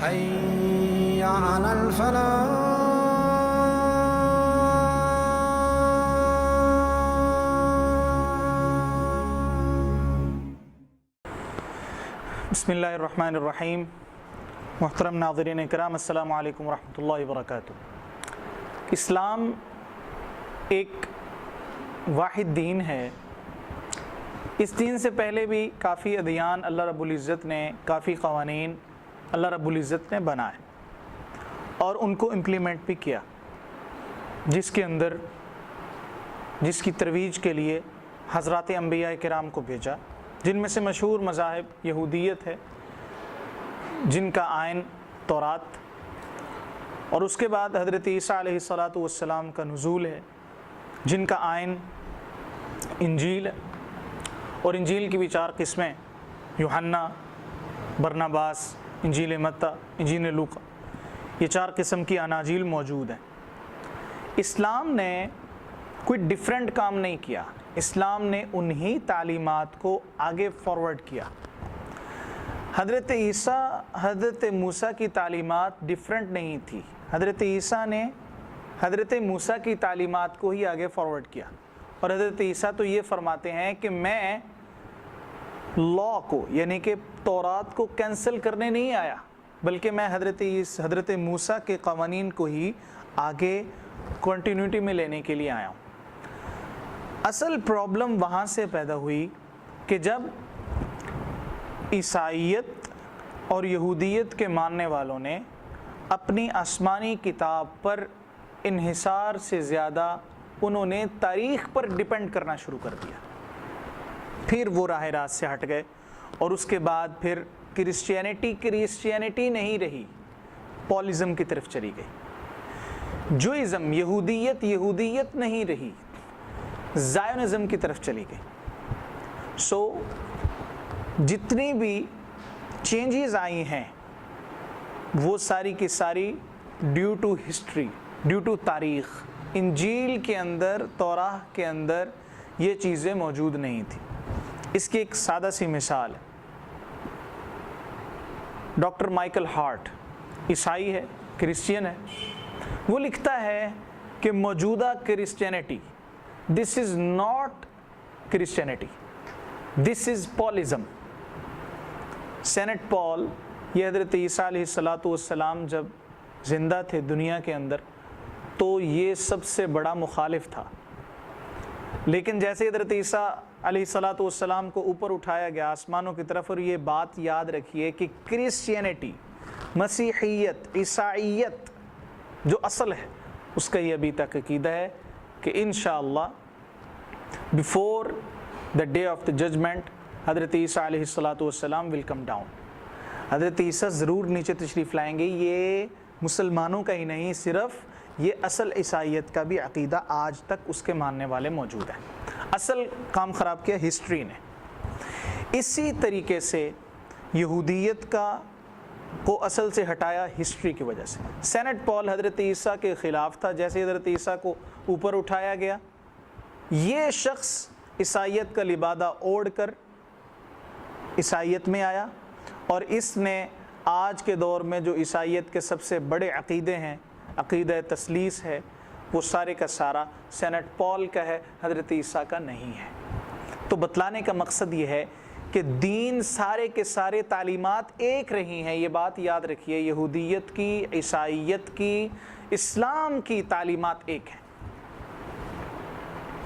حي على الفلاح. بسم اللہ الرحمن الرحیم. محترم ناظرین کرام، السلام علیکم ورحمۃ اللہ وبرکاتہ. اسلام ایک واحد دین ہے. اس دین سے پہلے بھی کافی ادیان اللہ رب العزت نے، کافی قوانین اللہ رب العزت نے بنائے اور ان کو امپلیمنٹ بھی کیا، جس کے اندر جس کی ترویج کے لیے حضرات انبیاء کرام کو بھیجا، جن میں سے مشہور مذاہب یہودیت ہے، جن کا آئین تورات، اور اس کے بعد حضرت عیسیٰ علیہ السلام کا نزول ہے، جن کا آئین انجیل ہے. اور انجیل کی بھی 4 قسمیں، یوحنا، برناباس، انجیل متی، انجیل لوقا، یہ 4 قسم کی اناجیل موجود ہیں. اسلام نے کوئی ڈیفرنٹ کام نہیں کیا. اسلام نے انہی تعلیمات کو آگے فارورڈ کیا. حضرت عیسیٰ، حضرت موسیٰ کی تعلیمات ڈیفرنٹ نہیں تھی. حضرت عیسیٰ نے حضرت موسیٰ کی تعلیمات کو ہی آگے فارورڈ کیا. اور حضرت عیسیٰ تو یہ فرماتے ہیں کہ میں لا کو، یعنی کہ تورات کو کینسل کرنے نہیں آیا، بلکہ میں حضرت موسیٰ کے قوانین کو ہی آگے کنٹینیوٹی میں لینے کے لیے آیا ہوں. اصل پرابلم وہاں سے پیدا ہوئی کہ جب عیسائیت اور یہودیت کے ماننے والوں نے اپنی آسمانی کتاب پر انحصار سے زیادہ انہوں نے تاریخ پر ڈیپینڈ کرنا شروع کر دیا. پھر وہ راہ راست سے ہٹ گئے، اور اس کے بعد پھر کرسچینٹی نہیں رہی، پولزم کی طرف چلی گئی. جوئزم، یہودیت نہیں رہی، زائونزم کی طرف چلی گئی. سو جتنی بھی چینجز آئی ہیں وہ ساری کی ساری due to history, due to تاریخ. انجیل کے اندر، توراہ کے اندر یہ چیزیں موجود نہیں تھیں. اس کی ایک سادہ سی مثال ہے. ڈاکٹر مائیکل ہارٹ عیسائی ہے، کرسچین ہے. وہ لکھتا ہے کہ موجودہ Christianity, this is not Christianity, this is Paulism. Saint Paul, یہ حضرت عیسیٰ علیہ السلام جب زندہ تھے دنیا کے اندر تو یہ سب سے بڑا مخالف تھا. لیکن جیسے حضرت عیسیٰ علیہ السلام کو اوپر اٹھایا گیا آسمانوں کی طرف، اور یہ بات یاد رکھیے کہ کرسچینٹی، مسیحیت، عیسائیت جو اصل ہے، اس کا یہ ابھی تک عقیدہ ہے کہ انشاءاللہ before the day of the judgment حضرت عیسیٰ علیہ السلام ول کم ڈاؤن. حضرت عیسیٰ ضرور نیچے تشریف لائیں گے. یہ مسلمانوں کا ہی نہیں، صرف یہ اصل عیسائیت کا بھی عقیدہ آج تک اس کے ماننے والے موجود ہیں. اصل کام خراب کیا ہسٹری نے. اسی طریقے سے یہودیت کو اصل سے ہٹایا ہسٹری کی وجہ سے. سینٹ پال حضرت عیسیٰ کے خلاف تھا. جیسے حضرت عیسیٰ کو اوپر اٹھایا گیا، یہ شخص عیسائیت کا لبادہ اوڑھ کر عیسائیت میں آیا، اور اس نے آج کے دور میں جو عیسائیت کے سب سے بڑے عقیدے ہیں، عقیدہ تثلیث ہے، وہ سارے کا سارا سینٹ پال کا ہے، حضرت عیسیٰ کا نہیں ہے. تو بتلانے کا مقصد یہ ہے کہ دین سارے کے سارے تعلیمات ایک رہی ہیں. یہ بات یاد رکھیے، یہودیت کی، عیسائیت کی، اسلام کی تعلیمات ایک ہیں.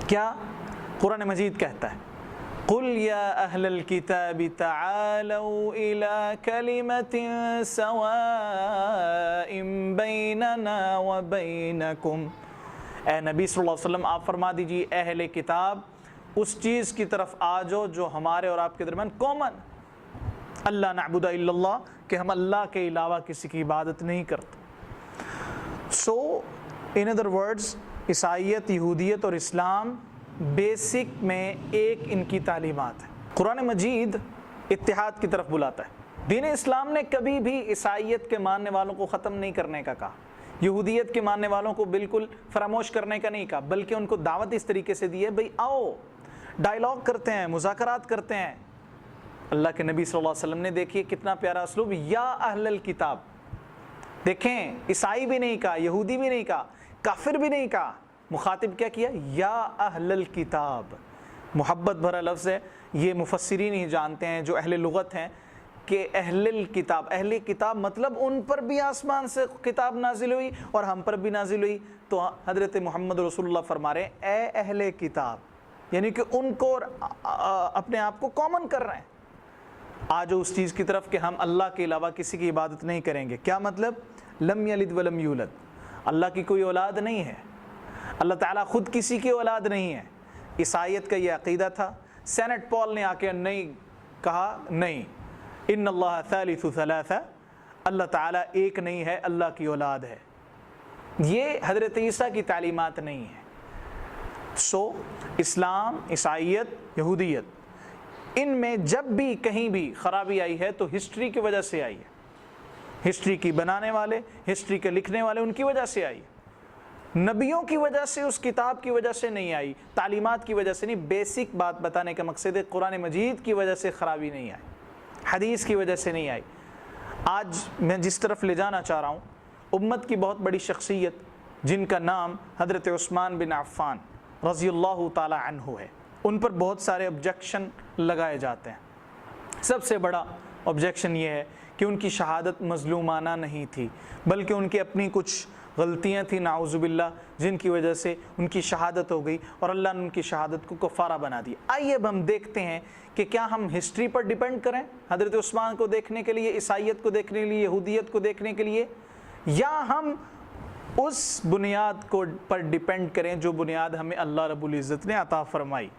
کیا قرآن مجید کہتا ہے؟ قُلْ يَا أَهْلَ الْكِتَابِ تَعَالَوْا إِلَىٰ كَلِمَةٍ سَوَاءٍ بَيْنَنَا وَبَيْنَكُمْ. اے نبی صلی اللہ علیہ وسلم، آپ فرما دیجیے اہل کتاب اس چیز کی طرف آ جاؤ جو ہمارے اور آپ کے درمیان کامن، اللہ نعبد الا اللہ، کہ ہم اللہ کے علاوہ کسی کی عبادت نہیں کرتے. سو ان ادر ورڈز، عیسائیت، یہودیت اور اسلام بیسک میں ایک ان کی تعلیمات ہے. قرآن مجید اتحاد کی طرف بلاتا ہے. دین اسلام نے کبھی بھی عیسائیت کے ماننے والوں کو ختم نہیں کرنے کا کہا، یہودیت کے ماننے والوں کو بالکل فراموش کرنے کا نہیں کہا، بلکہ ان کو دعوت اس طریقے سے دی ہے، بھئی آؤ ڈائلاگ کرتے ہیں، مذاکرات کرتے ہیں. اللہ کے نبی صلی اللہ علیہ وسلم نے دیکھیے کتنا پیارا اسلوب، یا اہل الکتاب، دیکھیں عیسائی بھی نہیں کہا, یہودی بھی نہیں کہا, کافر بھی نہیں کہا, مخاطب کیا کیا, یا اہل الکتاب. محبت بھرا لفظ ہے, یہ مفسرین ہی جانتے ہیں جو اہل لغت ہیں کہ اہل الکتاب, اہل کتاب مطلب ان پر بھی آسمان سے کتاب نازل ہوئی اور ہم پر بھی نازل ہوئی. تو حضرت محمد رسول اللہ فرما رہے ہیں اے اہل کتاب, یعنی کہ ان کو اور اپنے آپ کو کامن کر رہے ہیں. آج اس چیز کی طرف کہ ہم اللہ کے علاوہ کسی کی عبادت نہیں کریں گے. کیا مطلب؟ لم یلد ولم یولد, اللہ کی کوئی اولاد نہیں ہے, اللہ تعالیٰ خود کسی کی اولاد نہیں ہے. عیسائیت کا یہ عقیدہ تھا. سینٹ پال نے آ کے نہیں کہا, نہیں, ان اللہ ثالث ثلاثہ, اللہ تعالیٰ ایک نہیں ہے, اللہ کی اولاد ہے. یہ حضرت عیسیٰ کی تعلیمات نہیں ہے. سو اسلام, عیسائیت, یہودیت, ان میں جب بھی کہیں بھی خرابی آئی ہے تو ہسٹری کی وجہ سے آئی ہے. ہسٹری کی بنانے والے, ہسٹری کے لکھنے والے, ان کی وجہ سے آئی. نبیوں کی وجہ سے, اس کتاب کی وجہ سے نہیں آئی, تعلیمات کی وجہ سے نہیں. بیسک بات بتانے کا مقصد ہے, قرآن مجید کی وجہ سے خرابی نہیں آئی, حدیث کی وجہ سے نہیں آئی. آج میں جس طرف لے جانا چاہ رہا ہوں, امت کی بہت بڑی شخصیت جن کا نام حضرت عثمان بن عفان رضی اللہ تعالی عنہ ہے, ان پر بہت سارے آبجیکشن لگائے جاتے ہیں. سب سے بڑا آبجیکشن یہ ہے کہ ان کی شہادت مظلومانہ نہیں تھی, بلکہ ان کی اپنی کچھ غلطیاں تھیں نعوذ باللہ, جن کی وجہ سے ان کی شہادت ہو گئی اور اللہ نے ان کی شہادت کو کفارہ بنا دیا. آئیے اب ہم دیکھتے ہیں کہ کیا ہم ہسٹری پر ڈیپینڈ کریں حضرت عثمان کو دیکھنے کے لیے, عیسائیت کو دیکھنے کے لیے, یہودیت کو دیکھنے کے لیے, یا ہم اس بنیاد کو پر ڈیپینڈ کریں جو بنیاد ہمیں اللہ رب العزت نے عطا فرمائی.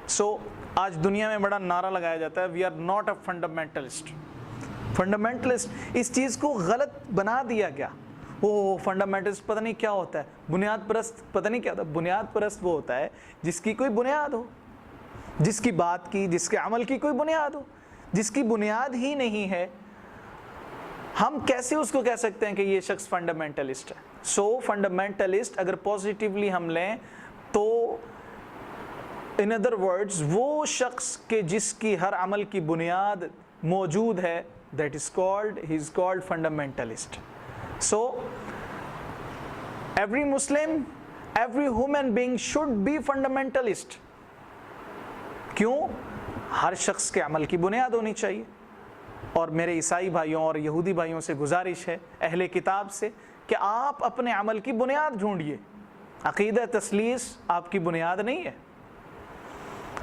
سو آج دنیا میں بڑا نعرہ لگایا جاتا ہے, we are not a fundamentalist. Fundamentalist اس چیز کو غلط بنا دیا گیا. وہ فنڈامنٹلسٹ پتہ نہیں کیا ہوتا ہے, بنیاد پرست پتہ نہیں کیا ہوتا ہے. بنیاد پرست وہ ہوتا ہے جس کی کوئی بنیاد ہو, جس کی بات کی, جس کے عمل کی کوئی بنیاد ہو. جس کی بنیاد ہی نہیں ہے, ہم کیسے اس کو کہہ سکتے ہیں کہ یہ شخص فنڈامنٹلسٹ ہے. سو فنڈامنٹلسٹ اگر پازیٹیولی ہم لیں تو ان ادر ورڈز وہ شخص کہ جس کی ہر عمل کی بنیاد موجود ہے, that is called, he is called fundamentalist. So, every Muslim, every human being should be fundamentalist. کیوں؟ ہر شخص کے عمل کی بنیاد ہونی چاہیے. اور میرے عیسائی بھائیوں اور یہودی بھائیوں سے گزارش ہے, اہل کتاب سے, کہ آپ اپنے عمل کی بنیاد ڈھونڈیے. عقیدہ تثلیث آپ کی بنیاد نہیں ہے.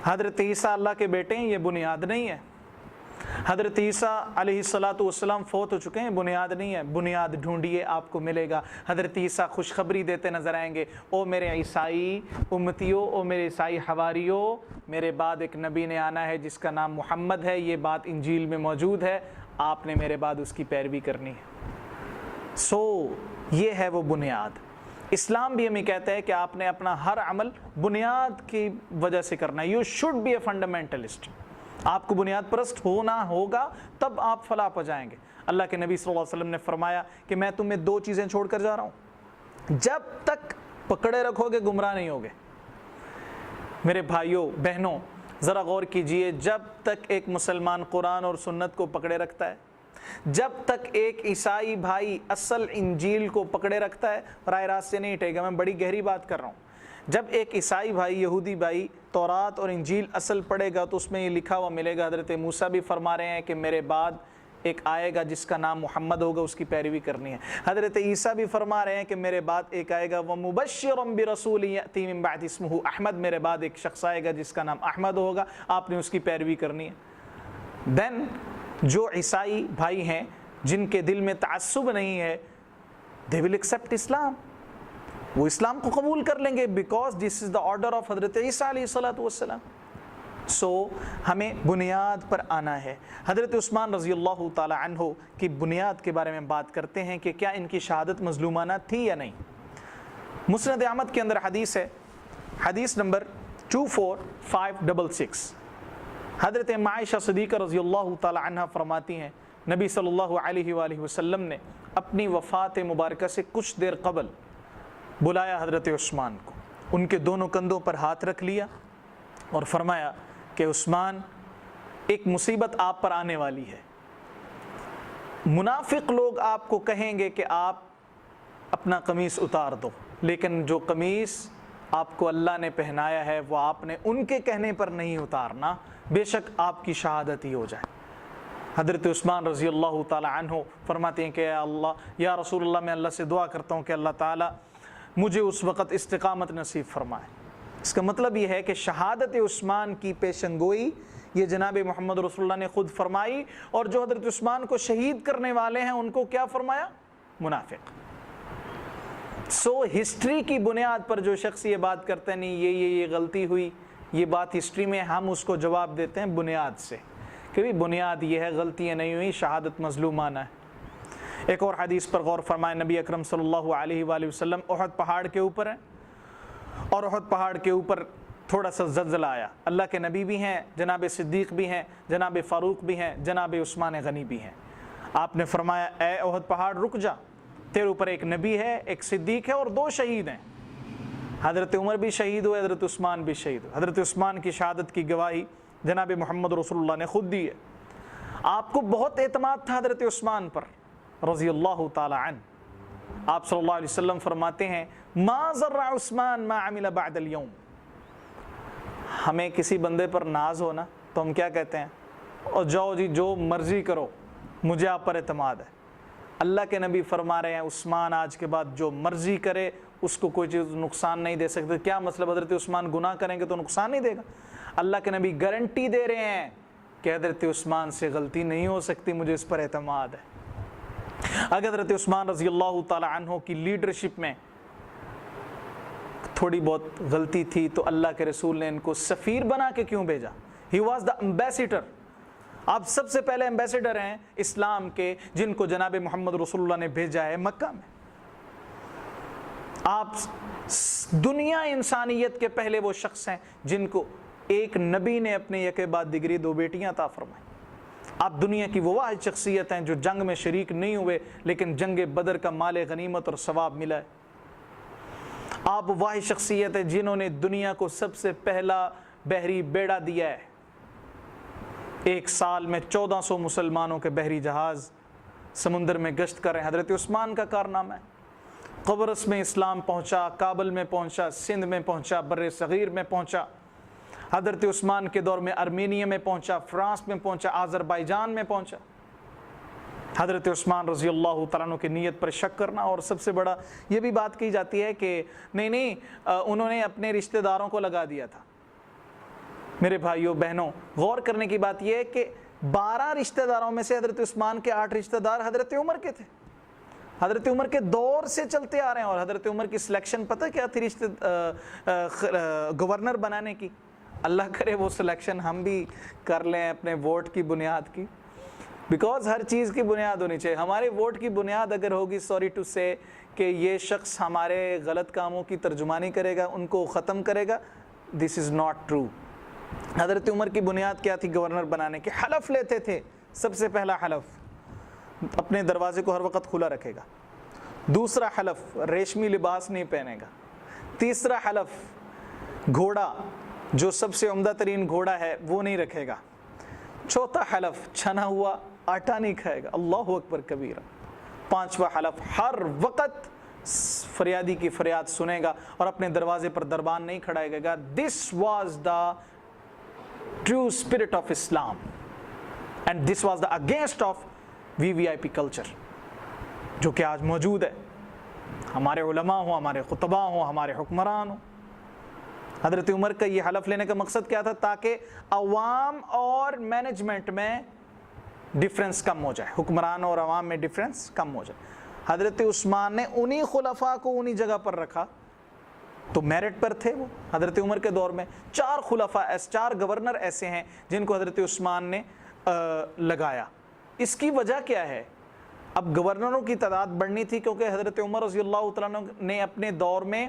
حضرت عیسیٰ اللہ کے بیٹے ہیں, یہ بنیاد نہیں ہے. حضرت عیسیٰ علیہ السلام فوت ہو چکے ہیں, بنیاد نہیں ہے. بنیاد ڈھونڈیے, آپ کو ملے گا. حضرت عیسیٰ خوشخبری دیتے نظر آئیں گے, او میرے عیسائی امتیوں, او میرے عیسائی حواریوں, میرے بعد ایک نبی نے آنا ہے جس کا نام محمد ہے, یہ بات انجیل میں موجود ہے, آپ نے میرے بعد اس کی پیروی کرنی ہے. سو یہ ہے وہ بنیاد. اسلام بھی ہمیں کہتا ہے کہ آپ نے اپنا ہر عمل بنیاد کی وجہ سے کرنا ہے. You should be a fundamentalist. آپ کو بنیاد پرست ہونا ہوگا تب آپ فلاح پا جائیں گے. اللہ کے نبی صلی اللہ علیہ وسلم نے فرمایا کہ میں تمہیں 2 چیزیں چھوڑ کر جا رہا ہوں, جب تک پکڑے رکھو گے گمراہ نہیں ہوگے. میرے بھائیوں بہنوں ذرا غور کیجئے, جب تک ایک مسلمان قرآن اور سنت کو پکڑے رکھتا ہے, جب تک ایک عیسائی بھائی اصل انجیل کو پکڑے رکھتا ہے, راہ راست سے نہیں ہٹے گا. میں بڑی گہری بات کر رہا ہوں. جب ایک عیسائی بھائی, یہودی بھائی تورات اور انجیل اصل پڑھے گا تو اس میں یہ لکھا ہوا ملے گا. حضرت موسیٰ بھی فرما رہے ہیں کہ میرے بعد ایک آئے گا جس کا نام محمد ہوگا, اس کی پیروی کرنی ہے. حضرت عیسیٰ بھی فرما رہے ہیں کہ میرے بعد ایک آئے گا, وَمُبَشِّرًا بِرَسُولٍ يَأْتِي مِن بَعْدِ اسْمُهُ أَحْمَد, میرے بعد ایک شخص آئے گا جس کا نام احمد ہوگا, آپ نے اس کی پیروی کرنی ہے. دین جو عیسائی بھائی ہیں جن کے دل میں تعصب نہیں ہے, they will accept Islam. وہ اسلام کو قبول کر لیں گے, because this is the order of حضرت عیسیٰ علیہ السلام. سو ہمیں بنیاد پر آنا ہے. حضرت عثمان رضی اللہ تعالی عنہ کی بنیاد کے بارے میں بات کرتے ہیں کہ کیا ان کی شہادت مظلومانہ تھی یا نہیں. مسند احمد کے اندر حدیث ہے, حدیث نمبر 24566. حضرت عائشہ صدیقہ رضی اللہ تعالی عنہ فرماتی ہیں, نبی صلی اللہ علیہ وآلہ وسلم نے اپنی وفات مبارکہ سے کچھ دیر قبل بلایا حضرت عثمان کو, ان کے دونوں کندھوں پر ہاتھ رکھ لیا اور فرمایا کہ عثمان, ایک مصیبت آپ پر آنے والی ہے. منافق لوگ آپ کو کہیں گے کہ آپ اپنا قمیص اتار دو، لیکن جو قمیص آپ کو اللہ نے پہنایا ہے وہ آپ نے ان کے کہنے پر نہیں اتارنا، بے شک آپ کی شہادت ہی ہو جائے۔ حضرت عثمان رضی اللہ تعالی عنہ فرماتے ہیں کہ یا رسول اللہ، میں اللہ سے دعا کرتا ہوں کہ اللہ تعالیٰ مجھے اس وقت استقامت نصیب فرمائے۔ اس کا مطلب یہ ہے کہ شہادت عثمان کی پیشن گوئی یہ جناب محمد رسول اللہ نے خود فرمائی، اور جو حضرت عثمان کو شہید کرنے والے ہیں ان کو کیا فرمایا؟ منافق۔ ہسٹری کی بنیاد پر جو شخص یہ بات کرتے ہیں نہیں یہ غلطی ہوئی، یہ بات ہسٹری میں ہم اس کو جواب دیتے ہیں بنیاد سے، کہ بھی بنیاد یہ ہے غلطیاں نہیں ہوئی، شہادت مظلومانہ ہے۔ ایک اور حدیث پر غور فرمائے، نبی اکرم صلی اللہ علیہ وآلہ وسلم احد پہاڑ کے اوپر ہیں، اور احد پہاڑ کے اوپر تھوڑا سا زلزلہ آیا۔ اللہ کے نبی بھی ہیں، جناب صدیق بھی ہیں، جناب فاروق بھی ہیں، جناب عثمان غنی بھی ہیں۔ آپ نے فرمایا اے احد پہاڑ رک جا، تیرے اوپر ایک نبی ہے، ایک صدیق ہے اور 2 شہید ہیں۔ حضرت عمر بھی شہید ہوئے، حضرت عثمان بھی شہید ہوئے۔ حضرت عثمان کی شہادت کی گواہی جناب محمد رسول اللہ نے خود دی ہے۔ آپ کو بہت اعتماد تھا حضرت عثمان پر رضی اللہ تعالی عنہ۔ آپ صلی اللہ علیہ وسلم فرماتے ہیں ما ضر عثمان ما عمل بعد اليوم۔ ہمیں کسی بندے پر ناز ہونا تو ہم کیا کہتے ہیں؟ اور جاؤ جی جو مرضی کرو، مجھے آپ پر اعتماد ہے۔ اللہ کے نبی فرما رہے ہیں عثمان آج کے بعد جو مرضی کرے اس کو کوئی چیز نقصان نہیں دے سکتے۔ کیا مطلب؟ حضرت عثمان گناہ کریں گے تو نقصان نہیں دے گا؟ اللہ کے نبی گارنٹی دے رہے ہیں کہ حضرت عثمان سے غلطی نہیں ہو سکتی، مجھے اس پر اعتماد ہے۔ اگر حضرت عثمان رضی اللہ تعالی عنہ کی لیڈرشپ میں تھوڑی بہت غلطی تھی تو اللہ کے رسول نے ان کو سفیر بنا کے کیوں بھیجا؟ He was the ambassador. آپ سب سے پہلے امبیسیڈر ہیں اسلام کے، جن کو جناب محمد رسول اللہ نے بھیجا ہے مکہ میں۔ آپ دنیا انسانیت کے پہلے وہ شخص ہیں جن کو ایک نبی نے اپنے یکے بعد دیگری 2 بیٹیاں عطا فرمائیں۔ آپ دنیا کی وہ واحد شخصیت ہیں جو جنگ میں شریک نہیں ہوئے لیکن جنگ بدر کا مال غنیمت اور ثواب ملا ہے۔ آپ واحد شخصیت ہیں جنہوں نے دنیا کو سب سے پہلا بحری بیڑا دیا ہے۔ 1 سال میں 1400 مسلمانوں کے بحری جہاز سمندر میں گشت کر رہے ہیں، حضرت عثمان کا کارنامہ ہے۔ قبرص میں اسلام پہنچا، کابل میں پہنچا، سندھ میں پہنچا، بر صغیر میں پہنچا، حضرت عثمان کے دور میں ارمینیا میں پہنچا، فرانس میں پہنچا، آذربائیجان میں پہنچا۔ حضرت عثمان رضی اللہ تعالیٰ عنہ کی نیت پر شک کرنا، اور سب سے بڑا یہ بھی بات کی جاتی ہے کہ نہیں انہوں نے اپنے رشتہ داروں کو لگا دیا تھا۔ میرے بھائیوں بہنوں، غور کرنے کی بات یہ ہے کہ 12 رشتہ داروں میں سے حضرت عثمان کے 8 رشتہ دار حضرت عمر کے تھے، حضرت عمر کے دور سے چلتے آ رہے ہیں۔ اور حضرت عمر کی سلیکشن پتہ کیا تھی گورنر بنانے کی؟ اللہ کرے وہ سلیکشن ہم بھی کر لیں اپنے ووٹ کی بنیاد کی، بیکاز ہر چیز کی بنیاد ہونی چاہیے۔ ہمارے ووٹ کی بنیاد اگر ہوگی سوری ٹو سے کہ یہ شخص ہمارے غلط کاموں کی ترجمانی کرے گا، ان کو ختم کرے گا، دس از ناٹ ٹرو۔ حضرت عمر کی بنیاد کیا تھی گورنر بنانے کے؟ حلف لیتے تھے۔ سب سے پہلا حلف اپنے دروازے کو ہر وقت کھلا رکھے گا۔ دوسرا حلف ریشمی لباس نہیں پہنے گا۔ تیسرا حلف گھوڑا جو سب سے عمدہ ترین گھوڑا ہے وہ نہیں رکھے گا۔ چوتھا حلف چھنا ہوا آٹا نہیں کھائے گا۔ اللہ اکبر کبیرہ۔ پانچواں حلف ہر وقت فریادی کی فریاد سنے گا اور اپنے دروازے پر دربان نہیں کھڑائے گا۔ This was the true spirit of Islam and this was the against of VVIP culture جو کہ آج موجود ہے۔ ہمارے علماء ہوں، ہمارے خطباء ہوں، ہمارے حکمران ہوں۔ حضرت عمر کا یہ حلف لینے کا مقصد کیا تھا؟ تاکہ عوام اور مینجمنٹ میں ڈفرنس کم ہو جائے، حکمران اور عوام میں ڈفرنس کم ہو جائے۔ حضرت عثمان نے انہی خلفاء کو انہی جگہ پر رکھا تو میرٹ پر تھے وہ۔ حضرت عمر کے دور میں 4 خلفاء 4 گورنر ایسے ہیں جن کو حضرت عثمان نے لگایا۔ اس کی وجہ کیا ہے؟ اب گورنروں کی تعداد بڑھنی تھی کیونکہ حضرت عمر رضی اللہ تعالیٰ نے اپنے دور میں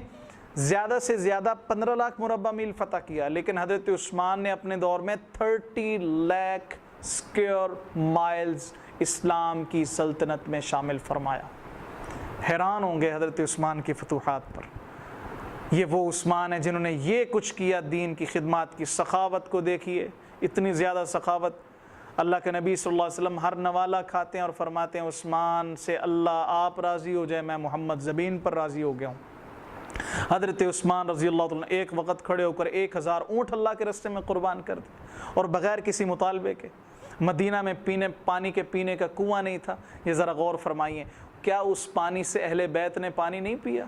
زیادہ سے زیادہ 15 لاکھ مربع میل فتح کیا، لیکن حضرت عثمان نے اپنے دور میں 30 لاکھ اسکوائر مائلز اسلام کی سلطنت میں شامل فرمایا۔ حیران ہوں گے حضرت عثمان کی فتوحات پر۔ یہ وہ عثمان ہیں جنہوں نے یہ کچھ کیا، دین کی خدمات کی سخاوت کو دیکھیے، اتنی زیادہ سخاوت۔ اللہ کے نبی صلی اللہ علیہ وسلم ہر نوالا کھاتے ہیں اور فرماتے ہیں عثمان سے اللہ آپ راضی ہو جائے، میں محمد زمین پر راضی ہو گیا ہوں۔ حضرت عثمان رضی اللہ عنہ ایک وقت کھڑے ہو کر 1000 اونٹ اللہ کے راستے میں قربان کر دیے، اور بغیر کسی مطالبے کے۔ مدینہ میں پانی کے پینے کا کنواں نہیں تھا، یہ ذرا غور فرمائیے، کیا اس پانی سے اہل بیت نے پانی نہیں پیا؟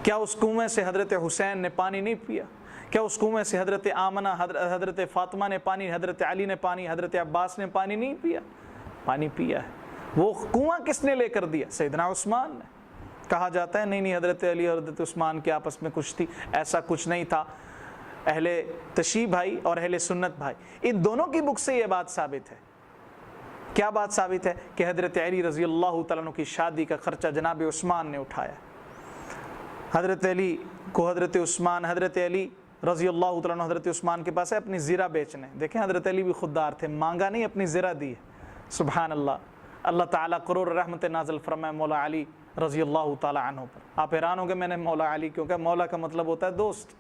کیا اس کنویں سے حضرت حسین نے پانی نہیں پیا؟ کیا اس کنویں سے حضرت آمنہ، حضرت فاطمہ نے پانی، حضرت علی نے پانی، حضرت عباس نے پانی نہیں پیا؟ پانی پیا ہے۔ وہ کنواں کس نے لے کر دیا؟ سیدنا عثمان نے۔ کہا جاتا ہے نہیں حضرت علی اور حضرت عثمان کے آپس میں کچھ تھی، ایسا کچھ نہیں تھا۔ اہل تشیع بھائی اور اہل سنت بھائی، ان دونوں کی بک سے یہ بات ثابت ہے۔ کیا بات ثابت ہے؟ کہ حضرت علی رضی اللہ تعالیٰ عنہ کی شادی کا خرچہ جناب عثمان نے اٹھایا۔ حضرت علی کو حضرت علی رضی اللہ تعالیٰ عنہ حضرت عثمان کے پاس ہے اپنی زرہ بیچنے۔ دیکھیں حضرت علی بھی خوددار تھے، مانگا نہیں، اپنی زرہ دی ہے۔ سبحان اللہ، اللہ تعالیٰ قرور رحمت نازل فرمائے مولا علی رضی اللہ تعالیٰ عنہ پر۔ آپ حیران ہو گے میں نے مولا علی، کیونکہ مولا کا مطلب ہوتا ہے دوست۔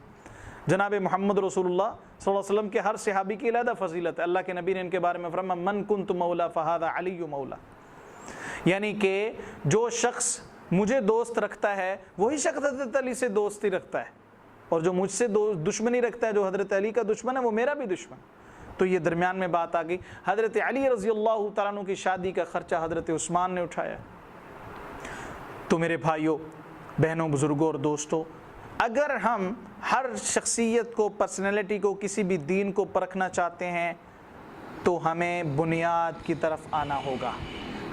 جناب محمد رسول اللہ صلی اللہ علیہ وسلم کے ہر صحابی کی علیحدہ فضیلت ہے۔ اللہ کے نبی نے ان کے بارے میں فرمایا من کنت مولا فہذا علی مولا، یعنی کہ جو شخص مجھے دوست رکھتا ہے وہی شخص حضرت علی سے دوستی رکھتا ہے، اور جو مجھ سے دشمنی رکھتا ہے، جو حضرت علی کا دشمن ہے، وہ میرا بھی دشمن۔ تو یہ درمیان میں بات آ گئی۔ حضرت علی رضی اللہ تعالیٰ عنہ کی شادی کا خرچہ حضرت عثمان نے اٹھایا۔ تو میرے بھائیوں، بہنوں، بزرگوں اور دوستوں، اگر ہم ہر شخصیت کو، پرسنالٹی کو، کسی بھی دین کو پرکھنا چاہتے ہیں تو ہمیں بنیاد کی طرف آنا ہوگا،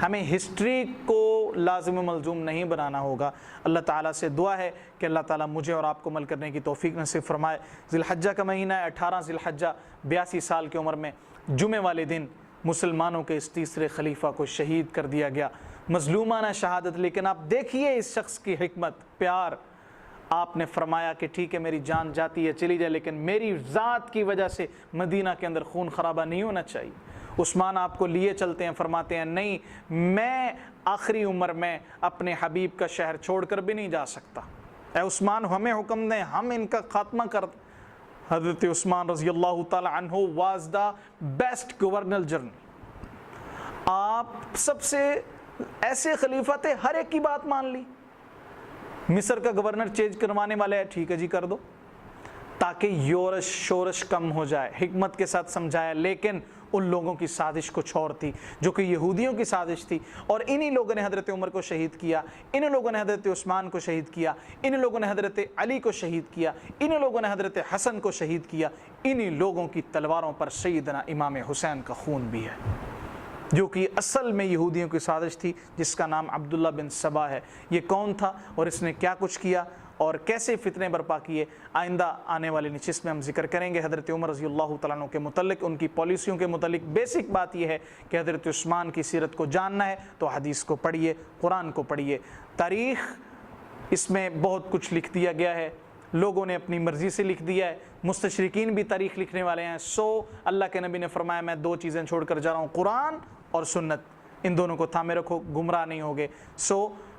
ہمیں ہسٹری کو لازم و ملزوم نہیں بنانا ہوگا۔ اللہ تعالیٰ سے دعا ہے کہ اللہ تعالیٰ مجھے اور آپ کو عمل کرنے کی توفیق نصیب فرمائے۔ ذی الحجہ کا مہینہ ہے، 18 ذی الحجہ، 82 سال کی عمر میں جمعے والے دن مسلمانوں کے اس تیسرے خلیفہ کو شہید کر دیا گیا، مظلومانہ شہادت۔ لیکن آپ دیکھیے اس شخص کی حکمت، پیار۔ آپ نے فرمایا کہ ٹھیک ہے میری جان جاتی ہے چلی جائے، لیکن میری ذات کی وجہ سے مدینہ کے اندر خون خرابہ نہیں ہونا چاہیے۔ عثمان آپ کو لیے چلتے ہیں، فرماتے ہیں نہیں، میں آخری عمر میں اپنے حبیب کا شہر چھوڑ کر بھی نہیں جا سکتا، اے عثمان ہمیں حکم دیں، ہم ان کا خاتمہ کر دیں۔ حضرت عثمان رضی اللہ تعالی عنہ was the best governor general. آپ سب سے ایسے خلیفہ تھے، ہر ایک کی بات مان لی۔ مصر کا گورنر چینج کروانے والے ہیں، ٹھیک ہے جی کر دو، تاکہ یورش شورش کم ہو جائے، حکمت کے ساتھ سمجھایا۔ لیکن ان لوگوں کی سازش کچھ اور تھی، جو کہ یہودیوں کی سازش تھی، اور انہی لوگوں نے حضرت عمر کو شہید کیا، انہی لوگوں نے حضرت عثمان کو شہید کیا، انہی لوگوں نے حضرت علی کو شہید کیا، انہی لوگوں نے حضرت حسن کو شہید کیا۔ انہی لوگوں کی تلواروں پر سیدنا امام حسین کا خون بھی ہے، جو کہ اصل میں یہودیوں کی سازش تھی، جس کا نام عبداللہ بن سبا ہے۔ یہ کون تھا اور اس نے کیا کچھ کیا اور کیسے فتنے برپا کیے، آئندہ آنے والی نشست میں ہم ذکر کریں گے۔ حضرت عمر رضی اللہ تعالیٰ عنہ کے متعلق، ان کی پالیسیوں کے متعلق بیسک بات یہ ہے کہ حضرت عثمان کی سیرت کو جاننا ہے تو حدیث کو پڑھیے، قرآن کو پڑھیے۔ تاریخ اس میں بہت کچھ لکھ دیا گیا ہے، لوگوں نے اپنی مرضی سے لکھ دیا ہے، مستشرقین بھی تاریخ لکھنے والے ہیں۔ اللہ کے نبی نے فرمایا میں 2 چیزیں چھوڑ کر جا رہا ہوں، قرآن اور سنت، ان دونوں کو تھامے رکھو، گمراہ نہیں ہوگے۔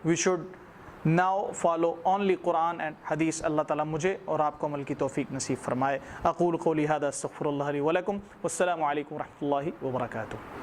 We should now follow only قرآن اینڈ حدیث۔ اللہ تعالیٰ مجھے اور آپ کو عمل کی توفیق نصیب فرمائے۔ اقول قولی ھذا استغفر اللہ لی ولکم، والسلام علیکم ورحمۃ اللہ وبرکاتہ۔